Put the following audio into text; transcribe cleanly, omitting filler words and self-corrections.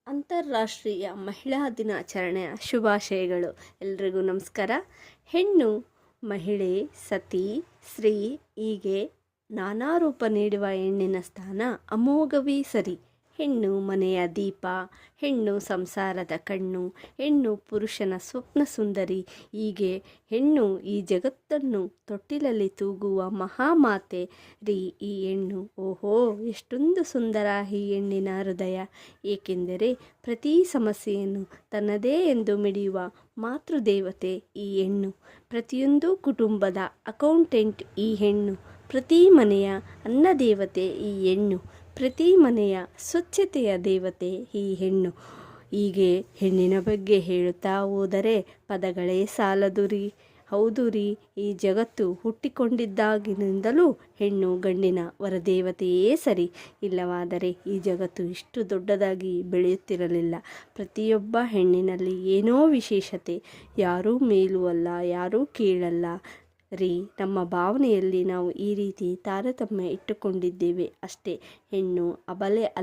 ಅಂತಾರಾಷ್ಟ್ರೀಯ ಮಹಿಳಾ ದಿನಾಚರಣೆಯ ಶುಭಾಶಯಗಳು. ಎಲ್ರಿಗೂ ನಮಸ್ಕಾರ. ಹೆಣ್ಣು, ಮಹಿಳೆ, ಸತಿ, ಸ್ತ್ರೀ ಹೀಗೆ ನಾನಾ ರೂಪ ನೀಡುವ ಹೆಣ್ಣಿನ ಸ್ಥಾನ ಅಮೋಘವೇ ಸರಿ. ಹೆಣ್ಣು ಮನೆಯ ದೀಪ, ಹೆಣ್ಣು ಸಂಸಾರದ ಕಣ್ಣು, ಹೆಣ್ಣು ಪುರುಷನ ಸ್ವಪ್ನ ಸುಂದರಿ. ಹೀಗೆ ಹೆಣ್ಣು ಈ ಜಗತ್ತನ್ನು ತೊಟ್ಟಿಲಲ್ಲಿ ತೂಗುವ ಮಹಾಮಾತೆ ರೀ ಈ ಹೆಣ್ಣು. ಓಹೋ, ಎಷ್ಟೊಂದು ಸುಂದರ ಈ ಹೆಣ್ಣಿನ ಹೃದಯ. ಏಕೆಂದರೆ ಪ್ರತಿ ಸಮಸ್ಯೆಯನ್ನು ತನ್ನದೇ ಎಂದು ಮಿಡಿಯುವ ಮಾತೃದೇವತೆ ಈ ಹೆಣ್ಣು. ಪ್ರತಿಯೊಂದು ಕುಟುಂಬದ ಅಕೌಂಟೆಂಟ್ ಈ ಹೆಣ್ಣು. ಪ್ರತಿ ಮನೆಯ ಅನ್ನದೇವತೆ ಈ ಹೆಣ್ಣು. ಪ್ರತಿ ಮನೆಯ ಸ್ವಚ್ಛತೆಯ ದೇವತೆ ಈ ಹೆಣ್ಣು. ಹೀಗೆ ಹೆಣ್ಣಿನ ಬಗ್ಗೆ ಹೇಳುತ್ತಾ ಹೋದರೆ ಪದಗಳೇ ಸಾಲದು ರೀ. ಹೌದು ರೀ, ಈ ಜಗತ್ತು ಹುಟ್ಟಿಕೊಂಡಿದ್ದಾಗಿನಿಂದಲೂ ಹೆಣ್ಣು ಗಂಡಿನ ವರದೇವತೆಯೇ ಸರಿ. ಇಲ್ಲವಾದರೆ ಈ ಜಗತ್ತು ಇಷ್ಟು ದೊಡ್ಡದಾಗಿ ಬೆಳೆಯುತ್ತಿರಲಿಲ್ಲ. ಪ್ರತಿಯೊಬ್ಬ ಹೆಣ್ಣಿನಲ್ಲಿ ಏನೋ ವಿಶೇಷತೆ. ಯಾರೂ ಮೇಲೂ ಅಲ್ಲ, ಯಾರೂ ಕೀಳಲ್ಲ ರೀ. ನಮ್ಮ ಭಾವನೆಯಲ್ಲಿ ನಾವು ಈ ರೀತಿ ತಾರತಮ್ಯ ಇಟ್ಟುಕೊಂಡಿದ್ದೇವೆ ಅಷ್ಟೇ. ಹೆಣ್ಣು ಅಬಲೆ